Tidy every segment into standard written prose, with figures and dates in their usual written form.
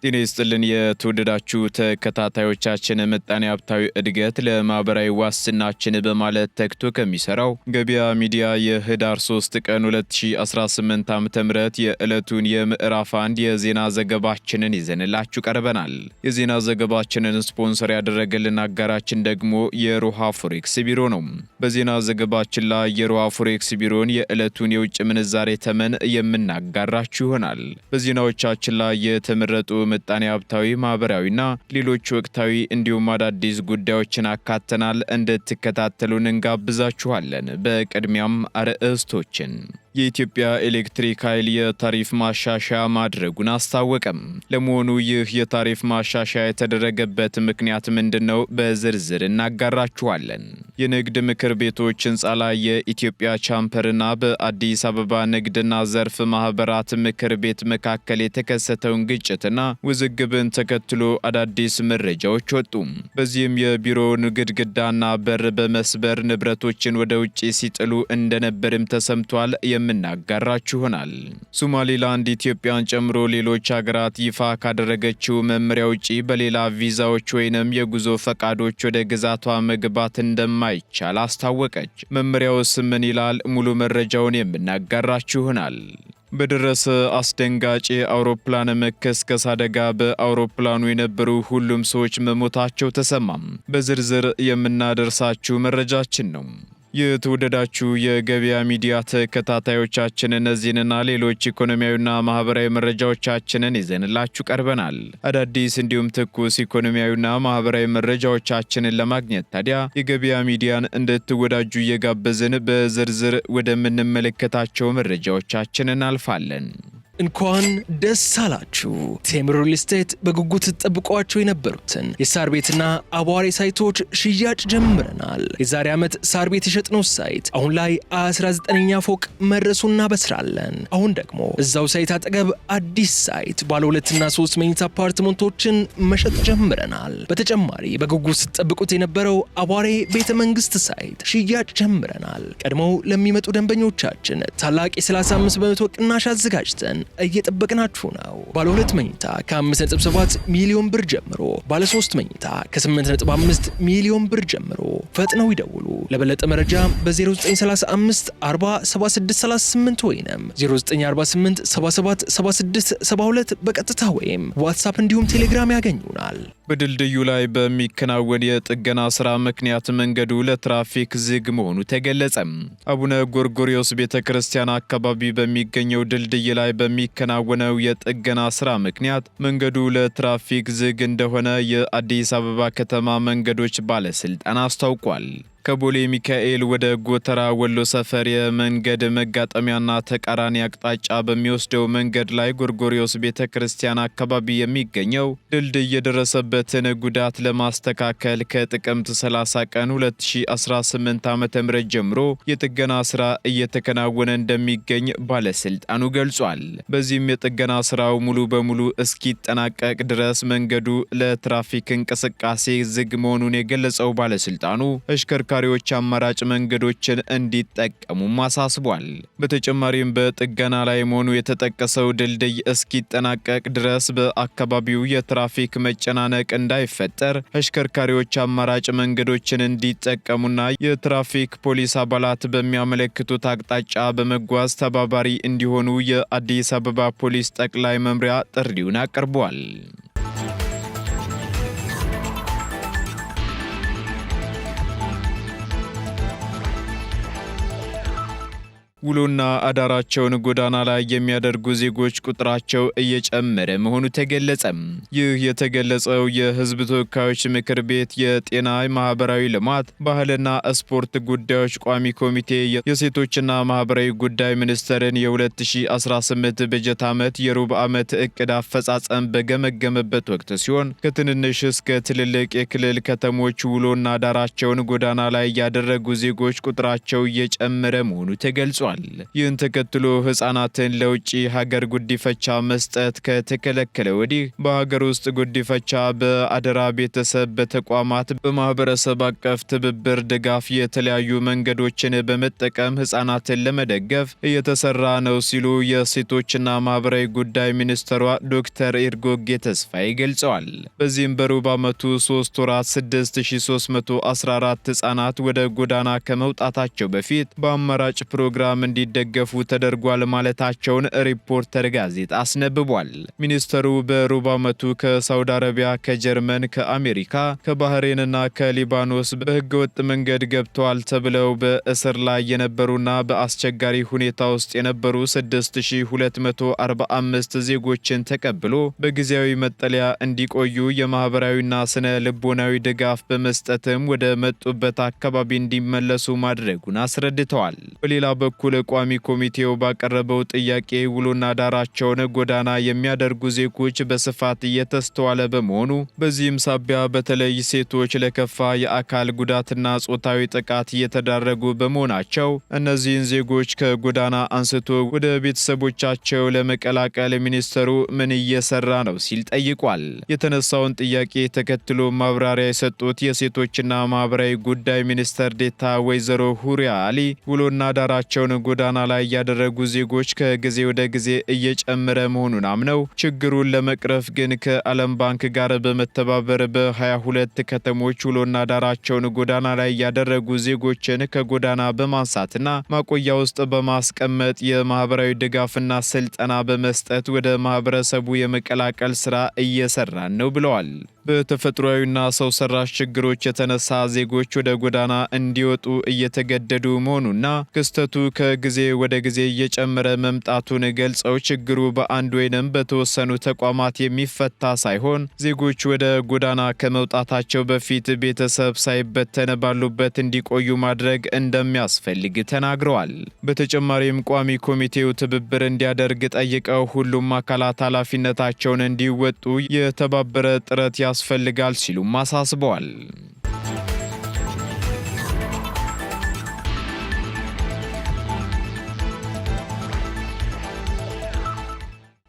ጤና ይስጥልን የተወደዳችሁ ተከታታዮቻችን ምጣኔ ሀብታዊ እድገት ለማህበራዊ ዋስትናችን በማለት ተግቶ ከሚሰራው ገበያ ሚዲያ የህዳር 3 ቀን 2018 ዓ.ም የዕለቱን የምዕራፍ 1 የዜና ዘገባችንን ይዘንላችሁ ቀርበናል። የዜና ዘገባችንን ስፖንሰር ያደረገልን አጋራችን ደግሞ የሮሃ ፎሬክስ ቢሮ ነው። በዜና ዘገባችን ላይ የሮሃ ፎሬክስ ቢሮን የዕለቱን የውጭ ምንዛሬ ተመን የምናጋራችሁ ይሆናል። በዜናዎቻችን ላይ የተመረጡ ምጣኔ ሀብታዊ ማህበራዊና ሌሎች ወቅታዊ እንዲሁም አዳዲስ ጉዳዮችን አካተናል። እንድትከታተሉን እንጋብዛችኋለን። በቅድሚያም አርዕስቶችን የኢትዮጵያ ኤሌክትሪክ ኃይል የታሪፍ ማሻሻያ ማድረጉን አስታወቀም። ለመሆኑ ይህ የታሪፍ ማሻሻያ የተደረገበት ምክንያት ምንድነው? በዝርዝር እናጋራችኋለን። የንግድ ምክር ቤቶች ህንፃ ላይ የኢትዮጵያ ቻምበርና በአዲስ አበባ ንግድና ዘርፍ ማህበራት ምክር ቤት መካከል የተከሰተውን ግጭትና ውዝግብን ተከትሎ አዳዲስ መረጃዎች ወጡ። በዚህም የቢሮውን ግድግዳና በር በመስበር ንብረቶችን ወደ ውጪ ሲጥሉ እንደነበርም ተሰምቷል። የምናጋራችሁ ይሆናል። ሶማሌላንድ ኢትዮጵያን ጨምሮ ሌሎች ሀገራት ይፋ ካደረገችው መመሪያ ውጪ በሌላ ቪዛዎች ወይንም የጉዞ ፈቃዶች ወደ ግዛቷ መግባት እንደማይቻል አስታወቀች። መመሪያውስ ምን ይላል? ሙሉ መረጃውን የምናጋራችሁ ይሆናል። በደረሰ አስደንጋጭ አውሮፕላን መከስከስ አደጋ በአውሮፕላኑ የነበሩ ሁሉም ሰዎች መሞታቸው ተሰማም። በዝርዝር የምናደርሳችሁ መረጃችን ነው። የተወደዳችሁ የገበያ ሚዲያ ተከታታዮቻችን እነዚህንና ሌሎች ኢኮኖሚያዊና ማህበራዊ መረጃዎቻችንን ይዘንላችሁ ቀርበናል። አዳዲስ እንዲሁም ትኩስ ኢኮኖሚያዊና ማህበራዊ መረጃዎቻችንን ለማግኘት ታዲያ የገበያ ሚዲያን እንድትወዳጁ እየጋበዝን በዝርዝር ወደምንመለከታቸው መረጃዎቻችን እናልፋለን። እንኳን ደስ አላችሁ! ቴምር ሪል ስቴት በጉጉት ተጠብቋቸው የነበሩትን የሳር ቤትና አቧሬ ሳይቶች ሽያጭ ጀምረናል። የዛሬ ዓመት ሳር ቤት የሸጥነው ሳይት አሁን ላይ 19ኛ ፎቅ መድረሱን እናበስራለን። አሁን ደግሞ እዛው ሳይት አጠገብ አዲስ ሳይት ባለ 2 እና 3 መኝታ አፓርትመንቶችን መሸጥ ጀምረናል። በተጨማሪ በጉጉት ተጠብቁት የነበረው አቧሬ ቤተ መንግስት ሳይት ሽያጭ ጀምረናል። ቀድሞው ለሚመጡ ደንበኞቻችን ታላቅ የ35% ቅናሽ አዘጋጅተን እየጠበቅናችሁ ነው። ባለ 2 መኝታ ከ5.7 ሚሊዮን ብር ጀምሮ፣ ባለ 3 መኝታ ከ8.5 ሚሊዮን ብር ጀምሮ ፈጥነው ይደውሉ። ለበለጠ መረጃ በ0935 40 7638 ወይም 0948 77 76 72 በቀጥታ ወይም ዋትስአፕ እንዲሁም ቴሌግራም ያገኙናል። በድልድዩ ላይ በሚከናወን የጥገና ስራ ምክንያት መንገዱ ለትራፊክ ዝግ መሆኑ ተገለጸ። አቡነ ጎርጎሪዮስ ቤተክርስቲያን አካባቢ በሚገኘው ድልድይ ላይ በሚከናወነው የጥገና ስራ ምክንያት መንገዱ ለትራፊክ ዝግ እንደሆነ የአዲስ አበባ ከተማ መንገዶች ባለስልጣን አስታውቋል። ከቦሌ ሚካኤል ወደ ጎተራ ወሎ ሰፈር የመንገድ መጋጠሚያና ተቃራኒ አቅጣጫ በሚወስደው መንገድ ላይ ጎርጎሪዮስ ቤተክርስቲያን አካባቢ የሚገኘው ድልድይ የደረሰበትን ጉዳት ለማስተካከል ከጥቅምት 30 ቀን 2018 ዓ.ም ጀምሮ የጥገና ስራ እየተከናወነ እንደሚገኝ ባለስልጣኑ ገልጿል። በዚህም የጥገና ስራው ሙሉ በሙሉ እስኪጠናቀቅ ድረስ መንገዱ ለትራፊክ እንቅስቃሴ ዝግ መሆኑን የገለጸው ባለስልጣኑ አሽከርካሪዎች አማራጭ መንገዶችን እንዲጠቀሙ አሳስቧል። በተጨማሪም በጥገና ላይ መሆኑ የተጠቀሰው ድልድይ እስኪጠናቀቅ ድረስ በአካባቢው የትራፊክ መጨናነቅ እንዳይፈጠር አሽከርካሪዎች አማራጭ መንገዶችን እንዲጠቀሙና የትራፊክ ፖሊስ አባላት በሚያመለክቱት አቅጣጫ በመጓዝ ተባባሪ እንዲሆኑ የአዲስ አበባ ፖሊስ ጠቅላይ መምሪያ ጥሪውን አቅርቧል። ውሎና አዳራቸውን ጎዳና ላይ የሚያደርጉ ዜጎች ቁጥራቸው እየጨመረ መሆኑ ተገለጸ። ይህ የተገለጸው የሕዝብ ተወካዮች ምክር ቤት የጤና፣ ማህበራዊ ልማት፣ ባህልና ስፖርት ጉዳዮች ቋሚ ኮሚቴ የሴቶችና ማህበራዊ ጉዳይ ሚኒስቴርን የ2018 በጀት ዓመት የሩብ ዓመት እቅድ አፈጻጸም በገመገመበት ወቅት ሲሆን ከትንንሽ እስከ ትልልቅ የክልል ከተሞች ውሎና አዳራቸውን ጎዳና ላይ ያደረጉ ዜጎች ቁጥራቸው እየጨመረ መሆኑ ተገልጿል። ገልጸዋል። ይህን ተከትሎ ህጻናትን ለውጭ ሀገር ጉዲፈቻ መስጠት ከተከለከለ ወዲህ በሀገር ውስጥ ጉዲፈቻ በአደራ ቤተሰብ፣ በተቋማት፣ በማህበረሰብ አቀፍ ትብብር ድጋፍ የተለያዩ መንገዶችን በመጠቀም ህጻናትን ለመደገፍ እየተሰራ ነው ሲሉ የሴቶችና ማህበራዊ ጉዳይ ሚኒስትሯ ዶክተር ኤርጎጌ ተስፋዬ ገልጸዋል። በዚህም በሩብ ዓመቱ 3 ወራት 6314 ህጻናት ወደ ጎዳና ከመውጣታቸው በፊት በአማራጭ ፕሮግራም እንዲደገፉ ተደርጓል ማለታቸውን ሪፖርተር ጋዜጣ አስነብቧል። ሚኒስተሩ በሩብ ዓመቱ ከሳውዲ አረቢያ፣ ከጀርመን፣ ከአሜሪካ፣ ከባህሬንና ከሊባኖስ በህገወጥ መንገድ ገብተዋል ተብለው በእስር ላይ የነበሩና በአስቸጋሪ ሁኔታ ውስጥ የነበሩ 6245 ዜጎችን ተቀብሎ በጊዜያዊ መጠለያ እንዲቆዩ የማህበራዊና ስነ ልቦናዊ ድጋፍ በመስጠትም ወደ መጡበት አካባቢ እንዲመለሱ ማድረጉን አስረድተዋል። በሌላ በኩል ቋሚ ኮሚቴው ባቀረበው ጥያቄ ውሎና ዳራቸውን ጎዳና የሚያደርጉ ዜጎች በስፋት እየተስተዋለ በመሆኑ በዚህም ሳቢያ በተለይ ሴቶች ለከፋ የአካል ጉዳትና ጾታዊ ጥቃት እየተዳረጉ በመሆናቸው እነዚህን ዜጎች ከጎዳና አንስቶ ወደ ቤተሰቦቻቸው ለመቀላቀል ሚኒስተሩ ምን እየሰራ ነው ሲል ጠይቋል። የተነሳውን ጥያቄ ተከትሎ ማብራሪያ የሰጡት የሴቶችና ማህበራዊ ጉዳይ ሚኒስተር ዴታ ወይዘሮ ሁሪያ አሊ ውሎና ዳራቸውን ጎዳና ላይ ያደረጉ ዜጎች ከጊዜ ወደ ጊዜ እየጨመረ መሆኑን አምነው ችግሩን ለመቅረፍ ግን ከዓለም ባንክ ጋር በመተባበር በ22 ከተሞች ውሎና ዳራቸውን ጎዳና ላይ ያደረጉ ዜጎችን ከጎዳና በማንሳትና ማቆያ ውስጥ በማስቀመጥ የማህበራዊ ድጋፍና ስልጠና በመስጠት ወደ ማህበረሰቡ የመቀላቀል ስራ እየሰራን ነው ብለዋል። በተፈጥሯዊና ሰው ሰራሽ ችግሮች የተነሳ ዜጎች ወደ ጎዳና እንዲወጡ እየተገደዱ መሆኑና ክስተቱ ከጊዜ ወደ ጊዜ እየጨመረ መምጣቱን ገልጸው ችግሩ በአንድ ወይንም በተወሰኑ ተቋማት የሚፈታ ሳይሆን ዜጎች ወደ ጎዳና ከመውጣታቸው በፊት ቤተሰብ ሳይበተን ባሉበት እንዲቆዩ ማድረግ እንደሚያስፈልግ ተናግረዋል። በተጨማሪም ቋሚ ኮሚቴው ትብብር እንዲያደርግ ጠይቀው ሁሉም አካላት ኃላፊነታቸውን እንዲወጡ የተባበረ ጥረት ያስፈልጋል ሲሉም አሳስበዋል።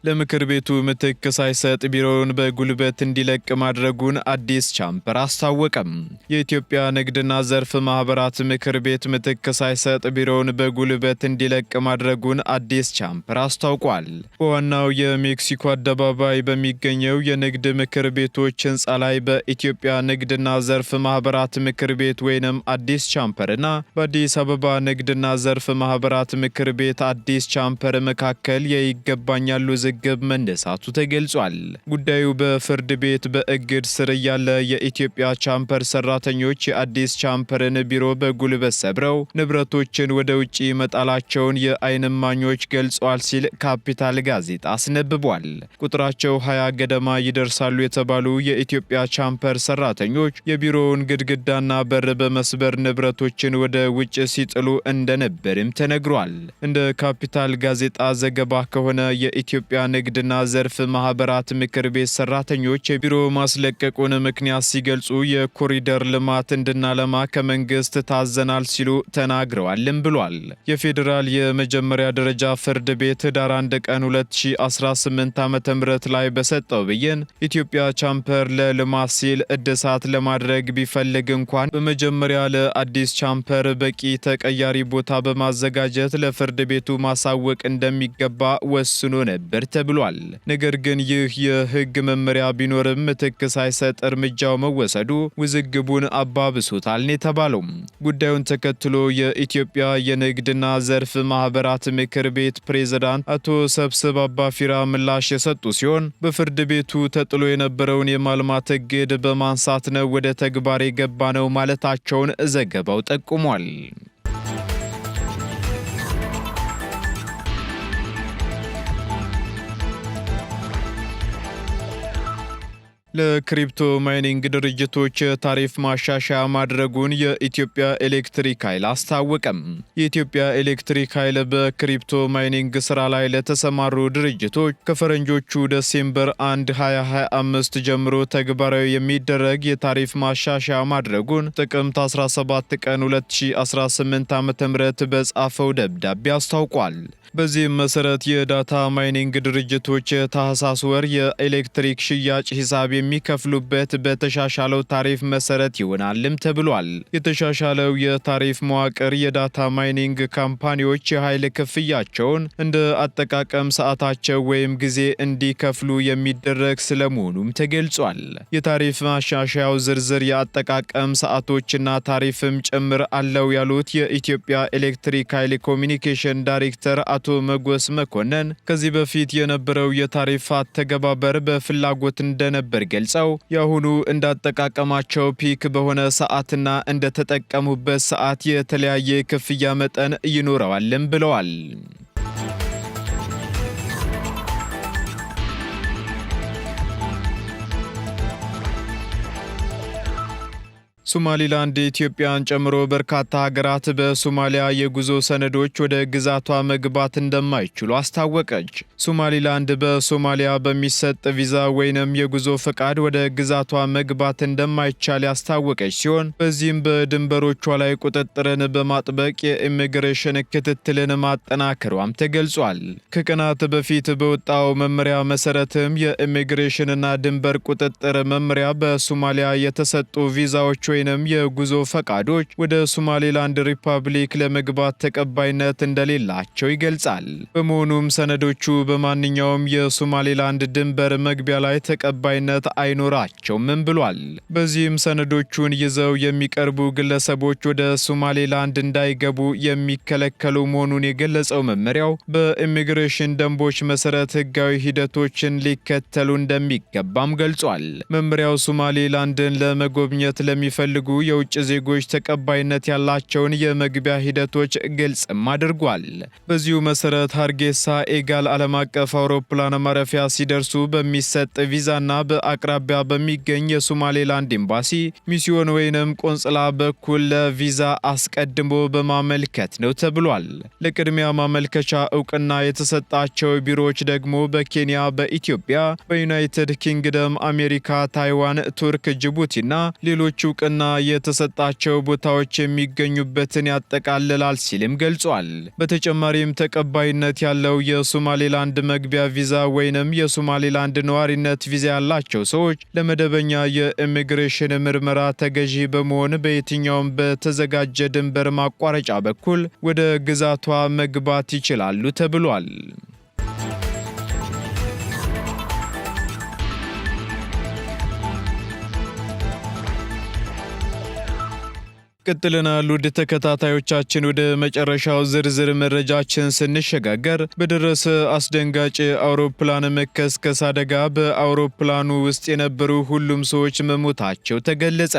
ለምክር ቤቱ ምትክ ሳይሰጥ ቢሮውን በጉልበት እንዲለቅ ማድረጉን አዲስ ቻምበር አስታወቀም። የኢትዮጵያ ንግድና ዘርፍ ማህበራት ምክር ቤት ምትክ ሳይሰጥ ቢሮውን በጉልበት እንዲለቅ ማድረጉን አዲስ ቻምበር አስታውቋል። በዋናው የሜክሲኮ አደባባይ በሚገኘው የንግድ ምክር ቤቶች ህንፃ ላይ በኢትዮጵያ ንግድና ዘርፍ ማህበራት ምክር ቤት ወይንም አዲስ ቻምበርና በአዲስ አበባ ንግድና ዘርፍ ማህበራት ምክር ቤት አዲስ ቻምበር መካከል የይገባኛል ውዝግብ መነሳቱ ተገልጿል። ጉዳዩ በፍርድ ቤት በእግድ ስር ያለ የኢትዮጵያ ቻምበር ሰራተኞች የአዲስ ቻምበርን ቢሮ በጉልበት ሰብረው ንብረቶችን ወደ ውጪ መጣላቸውን የዓይን እማኞች ገልጸዋል ሲል ካፒታል ጋዜጣ አስነብቧል። ቁጥራቸው 20 ገደማ ይደርሳሉ የተባሉ የኢትዮጵያ ቻምበር ሰራተኞች የቢሮውን ግድግዳና በር በመስበር ንብረቶችን ወደ ውጭ ሲጥሉ እንደነበርም ተነግሯል። እንደ ካፒታል ጋዜጣ ዘገባ ከሆነ የኢትዮጵያ ንግድና ዘርፍ ማህበራት ምክር ቤት ሰራተኞች የቢሮ ማስለቀቁን ምክንያት ሲገልጹ የኮሪደር ልማት እንድናለማ ከመንግስት ታዘናል ሲሉ ተናግረዋልም ብሏል። የፌዴራል የመጀመሪያ ደረጃ ፍርድ ቤት ህዳር 1 ቀን 2018 ዓ.ም ላይ በሰጠው ብይን ኢትዮጵያ ቻምበር ለልማት ሲል እድሳት ለማድረግ ቢፈልግ እንኳን በመጀመሪያ ለአዲስ ቻምበር በቂ ተቀያሪ ቦታ በማዘጋጀት ለፍርድ ቤቱ ማሳወቅ እንደሚገባ ወስኖ ነበር ተብሏል። ነገር ግን ይህ የህግ መመሪያ ቢኖርም ምትክ ሳይሰጥ እርምጃው መወሰዱ ውዝግቡን አባብሶታል የተባለው። ጉዳዩን ተከትሎ የኢትዮጵያ የንግድና ዘርፍ ማህበራት ምክር ቤት ፕሬዝዳንት አቶ ሰብስብ አባፊራ ምላሽ የሰጡ ሲሆን በፍርድ ቤቱ ተጥሎ የነበረውን የማልማት እግድ በማንሳት ነው ወደ ተግባር የገባ ነው ማለታቸውን ዘገባው ጠቁሟል። ለክሪፕቶ ማይኒንግ ድርጅቶች ታሪፍ ማሻሻያ ማድረጉን የኢትዮጵያ ኤሌክትሪክ ኃይል አስታወቀም። የኢትዮጵያ ኤሌክትሪክ ኃይል በክሪፕቶ ማይኒንግ ስራ ላይ ለተሰማሩ ድርጅቶች ከፈረንጆቹ ዲሴምበር 1 2025 ጀምሮ ተግባራዊ የሚደረግ የታሪፍ ማሻሻያ ማድረጉን ጥቅምት 17 ቀን 2018 ዓ.ም በጻፈው ደብዳቤ አስታውቋል። በዚህም መሰረት የዳታ ማይኒንግ ድርጅቶች የታህሳስ ወር የኤሌክትሪክ ሽያጭ ሂሳብ የሚከፍሉበት በተሻሻለው ታሪፍ መሰረት ይሆናልም ተብሏል። የተሻሻለው የታሪፍ መዋቅር የዳታ ማይኒንግ ካምፓኒዎች የኃይል ክፍያቸውን እንደ አጠቃቀም ሰዓታቸው ወይም ጊዜ እንዲከፍሉ የሚደረግ ስለመሆኑም ተገልጿል። የታሪፍ ማሻሻያው ዝርዝር የአጠቃቀም ሰዓቶችና ታሪፍም ጭምር አለው ያሉት የኢትዮጵያ ኤሌክትሪክ ኃይል ኮሚኒኬሽን ዳይሬክተር አቶ መጎስ መኮንን ከዚህ በፊት የነበረው የታሪፍ አተገባበር በፍላጎት እንደነበር ገልጸው የአሁኑ እንዳጠቃቀማቸው ፒክ በሆነ ሰዓትና እንደተጠቀሙበት ሰዓት የተለያየ ክፍያ መጠን ይኖረዋልም ብለዋል። ሶማሊላንድ ኢትዮጵያን ጨምሮ በርካታ ሀገራት በሶማሊያ የጉዞ ሰነዶች ወደ ግዛቷ መግባት እንደማይችሉ አስታወቀች። ሶማሊላንድ በሶማሊያ በሚሰጥ ቪዛ ወይንም የጉዞ ፈቃድ ወደ ግዛቷ መግባት እንደማይቻል ያስታወቀች ሲሆን በዚህም በድንበሮቿ ላይ ቁጥጥርን በማጥበቅ የኢሚግሬሽን ክትትልን ማጠናከሯም ተገልጿል። ከቀናት በፊት በወጣው መመሪያ መሰረትም የኢሚግሬሽንና ድንበር ቁጥጥር መመሪያ በሶማሊያ የተሰጡ ቪዛዎች ወይንም የጉዞ ፈቃዶች ወደ ሶማሌላንድ ሪፐብሊክ ለመግባት ተቀባይነት እንደሌላቸው ይገልጻል። በመሆኑም ሰነዶቹ በማንኛውም የሶማሌላንድ ድንበር መግቢያ ላይ ተቀባይነት አይኖራቸውም ብሏል። በዚህም ሰነዶቹን ይዘው የሚቀርቡ ግለሰቦች ወደ ሶማሌላንድ እንዳይገቡ የሚከለከሉ መሆኑን የገለጸው መመሪያው በኢሚግሬሽን ደንቦች መሰረት ሕጋዊ ሂደቶችን ሊከተሉ እንደሚገባም ገልጿል። መመሪያው ሶማሌላንድን ለመጎብኘት ለሚፈልጉ የውጭ ዜጎች ተቀባይነት ያላቸውን የመግቢያ ሂደቶች ግልጽም አድርጓል። በዚሁ መሰረት ሀርጌሳ ኤጋል ዓለም አቀፍ አውሮፕላን ማረፊያ ሲደርሱ በሚሰጥ ቪዛና በአቅራቢያ በሚገኝ የሶማሌላንድ ኤምባሲ ሚስዮን ወይንም ቆንጽላ በኩል ለቪዛ አስቀድሞ በማመልከት ነው ተብሏል። ለቅድሚያ ማመልከቻ እውቅና የተሰጣቸው ቢሮዎች ደግሞ በኬንያ፣ በኢትዮጵያ፣ በዩናይትድ ኪንግደም፣ አሜሪካ፣ ታይዋን፣ ቱርክ፣ ጅቡቲና ሌሎች እውቅና የተሰጣቸው ቦታዎች የሚገኙበትን ያጠቃልላል ሲልም ገልጿል። በተጨማሪም ተቀባይነት ያለው የሶማሌላንድ መግቢያ ቪዛ ወይንም የሶማሌላንድ ነዋሪነት ቪዛ ያላቸው ሰዎች ለመደበኛ የኢሚግሬሽን ምርመራ ተገዢ በመሆን በየትኛውም በተዘጋጀ ድንበር ማቋረጫ በኩል ወደ ግዛቷ መግባት ይችላሉ ተብሏል። ቀጥለናል። ውድ ተከታታዮቻችን ወደ መጨረሻው ዝርዝር መረጃችን ስንሸጋገር በደረሰ አስደንጋጭ አውሮፕላን መከስከስ አደጋ በአውሮፕላኑ ውስጥ የነበሩ ሁሉም ሰዎች መሞታቸው ተገለጸ።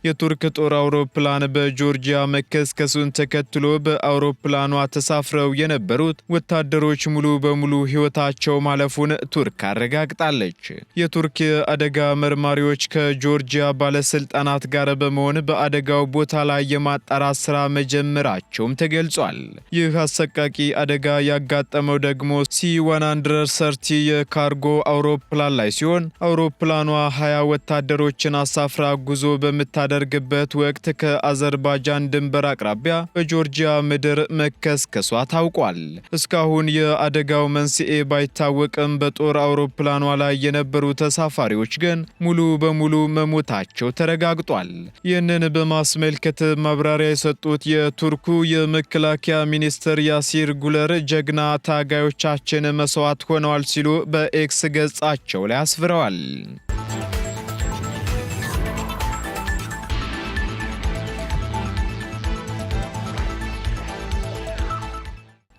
የቱርክ ጦር አውሮፕላን በጆርጂያ መከስከሱን ተከትሎ በአውሮፕላኗ ተሳፍረው የነበሩት ወታደሮች ሙሉ በሙሉ ሕይወታቸው ማለፉን ቱርክ አረጋግጣለች። የቱርክ አደጋ መርማሪዎች ከጆርጂያ ባለስልጣናት ጋር በመሆን በአደጋው ቦታ ላይ የማጣራት ስራ መጀመራቸውም ተገልጿል። ይህ አሰቃቂ አደጋ ያጋጠመው ደግሞ C-130 የካርጎ አውሮፕላን ላይ ሲሆን አውሮፕላኗ 20 ወታደሮችን አሳፍራ ጉዞ በምታደርግበት ወቅት ከአዘርባይጃን ድንበር አቅራቢያ በጆርጂያ ምድር መከስከሷ ታውቋል። እስካሁን የአደጋው መንስኤ ባይታወቅም በጦር አውሮፕላኗ ላይ የነበሩ ተሳፋሪዎች ግን ሙሉ በሙሉ መሞታቸው ተረጋግጧል። ይህንን በማስመልከት ማብራሪያ የሰጡት የቱርኩ የመከላከያ ሚኒስትር ያሲር ጉለር ጀግና ታጋዮቻችን መስዋዕት ሆነዋል ሲሉ በኤክስ ገጻቸው ላይ አስፍረዋል።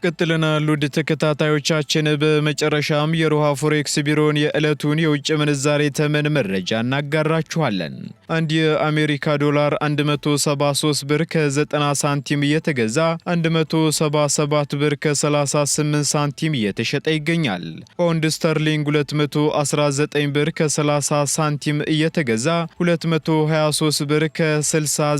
ቀጥለናል ውድ ተከታታዮቻችን። በመጨረሻም የሮሃ ፎሬክስ ቢሮን የዕለቱን የውጭ ምንዛሬ ተመን መረጃ እናጋራችኋለን። አንድ የአሜሪካ ዶላር 173 ብር ከ90 ሳንቲም እየተገዛ 177 ብር ከ38 ሳንቲም እየተሸጠ ይገኛል። ፓውንድ ስተርሊንግ 219 ብር ከ30 ሳንቲም እየተገዛ 223 ብር ከ69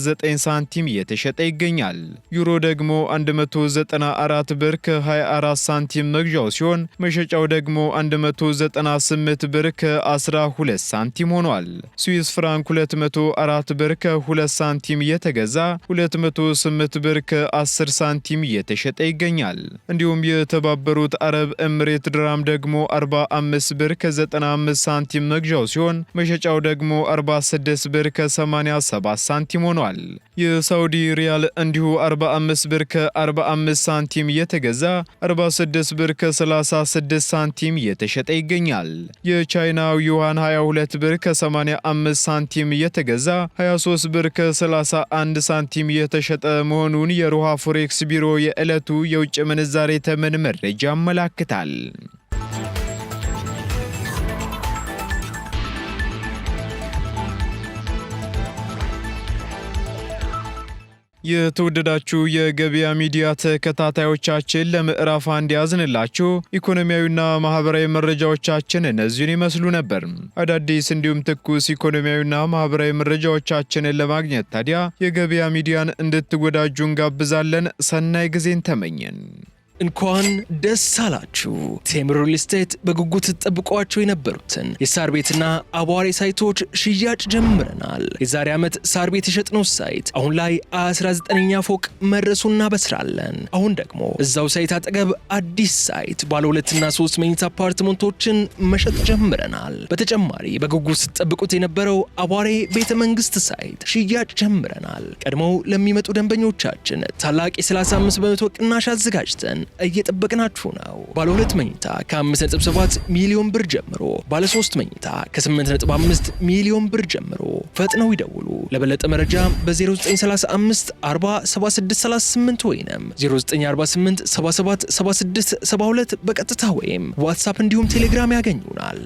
ሳንቲም እየተሸጠ ይገኛል። ዩሮ ደግሞ 194 ብር ከ24 ሳንቲም መግዣው ሲሆን መሸጫው ደግሞ 198 ብር ከ12 ሳንቲም ሆኗል። ስዊስ ፍራንክ 204 ብር ከ2 ሳንቲም እየተገዛ 208 ብር ከ10 ሳንቲም እየተሸጠ ይገኛል። እንዲሁም የተባበሩት አረብ ኤምሬት ድራም ደግሞ 45 ብር ከ95 ሳንቲም መግዣው ሲሆን መሸጫው ደግሞ 46 ብር ከ87 ሳንቲም ሆኗል። የሳውዲ ሪያል እንዲሁ 45 ብር ከ45 ሳንቲም እየተገዛ 46 ብር ከ36 ሳንቲም እየተሸጠ ይገኛል። የቻይናው ዩዋን 22 ብር ከ85 ሳንቲም እየተገዛ 23 ብር ከ31 ሳንቲም እየተሸጠ መሆኑን የሮሃ ፎሬክስ ቢሮ የዕለቱ የውጭ ምንዛሬ ተመን መረጃ ያመላክታል። የተወደዳችሁ የገበያ ሚዲያ ተከታታዮቻችን ለምዕራፍ አንድ ያዝንላችሁ ኢኮኖሚያዊና ማህበራዊ መረጃዎቻችን እነዚህን ይመስሉ ነበር። አዳዲስ እንዲሁም ትኩስ ኢኮኖሚያዊና ማህበራዊ መረጃዎቻችንን ለማግኘት ታዲያ የገበያ ሚዲያን እንድትወዳጁ እንጋብዛለን። ሰናይ ጊዜን ተመኘን። እንኳን ደስ አላችሁ! ቴምር ሪል ስቴት በጉጉት ተጠብቋቸው የነበሩትን የሳር ቤትና አቧሬ ሳይቶች ሽያጭ ጀምረናል። የዛሬ ዓመት ሳር ቤት የሸጥነው ሳይት አሁን ላይ 19ኛ ፎቅ መድረሱን እናበስራለን። አሁን ደግሞ እዛው ሳይት አጠገብ አዲስ ሳይት ባለ 2 እና 3 መኝታ አፓርትመንቶችን መሸጥ ጀምረናል። በተጨማሪ በጉጉት ተጠብቁት የነበረው አቧሬ ቤተ መንግስት ሳይት ሽያጭ ጀምረናል። ቀድሞው ለሚመጡ ደንበኞቻችን ታላቅ የ35 በመቶ ቅናሽ አዘጋጅተን እየጠበቅናችሁ ነው። ባለ 2 መኝታ ከ5.7 ሚሊዮን ብር ጀምሮ፣ ባለ 3 መኝታ ከ8.5 ሚሊዮን ብር ጀምሮ ፈጥነው ይደውሉ። ለበለጠ መረጃ በ0935 40 7638 ወይም 0948 77 76 72 በቀጥታ ወይም ዋትስአፕ እንዲሁም ቴሌግራም ያገኙናል።